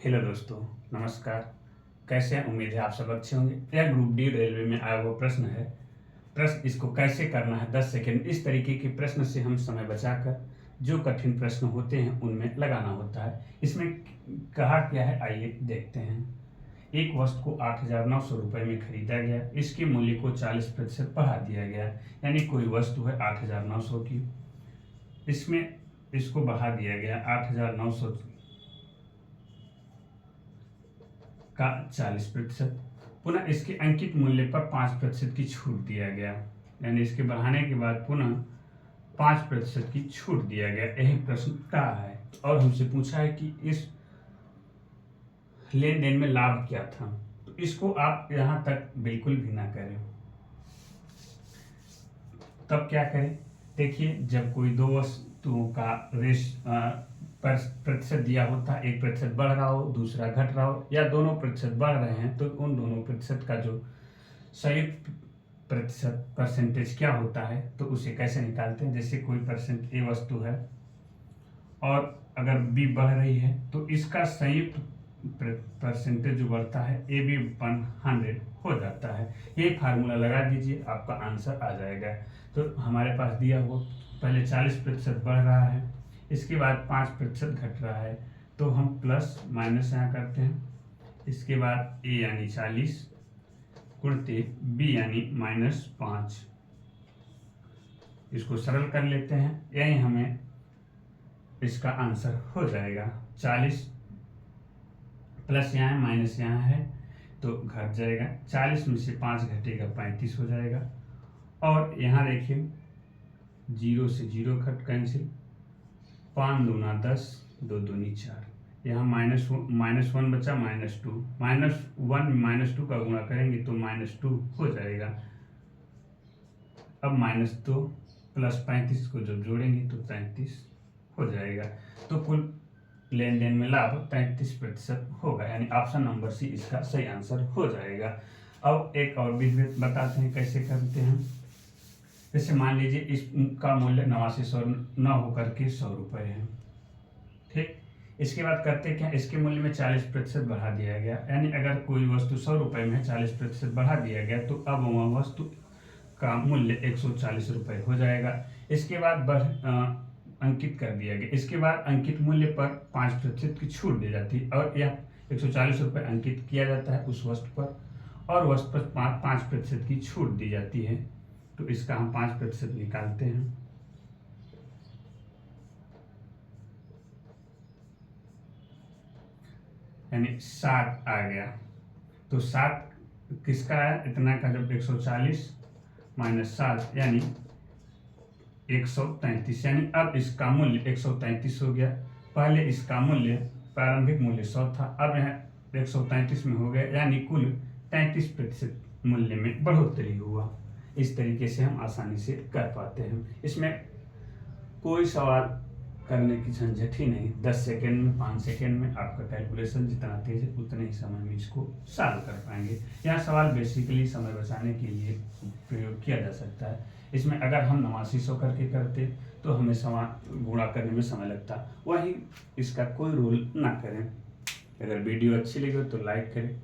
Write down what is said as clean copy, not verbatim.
Hello दोस्तों, नमस्कार। कैसे हैं? उम्मीद है आप सब अच्छे होंगे। यह ग्रुप डी रेलवे में आया हुआ प्रश्न है। प्रश्न इसको कैसे करना है 10 सेकेंड। इस तरीके के प्रश्न से हम समय बचाकर जो कठिन प्रश्न होते हैं उनमें लगाना होता है। इसमें कहा क्या है, आइए देखते हैं। एक वस्तु को 8,900 रुपये में खरीदा गया। इसके मूल्य को 40% बढ़ा दिया गया। यानी कोई वस्तु है 8,900 की, इसमें इसको बढ़ा दिया गया 8,900 का 40%। पुनः इसके अंकित मूल्य पर 5% की छूट दिया गया। यानी इसके बढ़ाने के बाद पुनः 5% की छूट दिया गया। यही प्रश्न कहा है और हमसे पूछा है कि इस लेन देन में लाभ क्या था। तो इसको आप यहां तक बिल्कुल भी ना करें। तब क्या करें, देखिए, जब कोई दो वस्तुओं का प्रतिशत दिया होता है, 1% बढ़ रहा हो, दूसरा घट रहा हो, या दोनों प्रतिशत बढ़ रहे हैं, तो उन दोनों प्रतिशत का जो संयुक्त प्रतिशत परसेंटेज क्या होता है, तो उसे कैसे निकालते हैं। जैसे कोई परसेंट ए वस्तु है और अगर बी बढ़ रही है तो इसका संयुक्त परसेंटेज जो बढ़ता है ए बी 100 हो जाता है। ये फार्मूला लगा दीजिए, आपका आंसर आ जाएगा। तो हमारे पास दिया हुआ पहले 40% बढ़ रहा है, इसके बाद 5% घट रहा है, तो हम प्लस माइनस यहाँ करते हैं। इसके बाद ए यानी 40 गुणते बी यानी -5, इसको सरल कर लेते हैं। यही हमें इसका आंसर हो जाएगा। 40 प्लस यहाँ है, माइनस यहाँ है, तो घट जाएगा। 40 में से 5 घटेगा, 35 हो जाएगा। और यहाँ देखिए, 0 से 0 घट कैंसिल, 5 दूना 10, 2 दूनी 4, यहाँ -1 बचा, -2, -1 -2 का गुणा करेंगे तो -2 हो जाएगा। अब -2 प्लस 35 को जब जोड़ेंगे तो 33 हो जाएगा। तो कुल लेन देन में लाभ 33% होगा। यानी ऑप्शन नंबर सी इसका सही आंसर हो जाएगा। अब एक और विधि बताते हैं कैसे करते हैं। जैसे मान लीजिए इसका मूल्य 8900 न होकर के 100 रुपये है, ठीक। इसके बाद करते क्या, इसके मूल्य में 40% बढ़ा दिया गया। यानी अगर कोई वस्तु 100 रुपये में 40% बढ़ा दिया गया तो अब वह वस्तु का मूल्य 140 रुपये हो जाएगा। इसके बाद अंकित कर दिया गया। इसके बाद अंकित मूल्य पर 5% की छूट दी जाती है और यह 140 रुपये अंकित किया जाता है उस वस्तु पर, और वस्तु पर 5% की छूट दी जाती है। तो इसका हम 5% निकालते हैं। यानी 7 आ गया। तो 7 किसका है, इतना का, जब 140 - 7 यानी 133। यानी अब इसका मूल्य 133 हो गया। पहले इसका मूल्य, प्रारंभिक मूल्य 100 था, अब यह 133 में हो गया। यानी कुल 33% मूल्य में बढ़ोतरी हुआ। इस तरीके से हम आसानी से कर पाते हैं। इसमें कोई सवाल करने की झंझट ही नहीं। 10 सेकेंड में, 5 सेकेंड में आपका कैलकुलेशन जितना तेज है उतने ही समय में इसको सॉल्व कर पाएंगे। यह सवाल बेसिकली समय बचाने के लिए प्रयोग किया जा सकता है। इसमें अगर हम 8900 करके करते तो हमें गुणा करने में समय लगता। वही इसका कोई रूल ना करें। अगर वीडियो अच्छी लगे तो लाइक करें,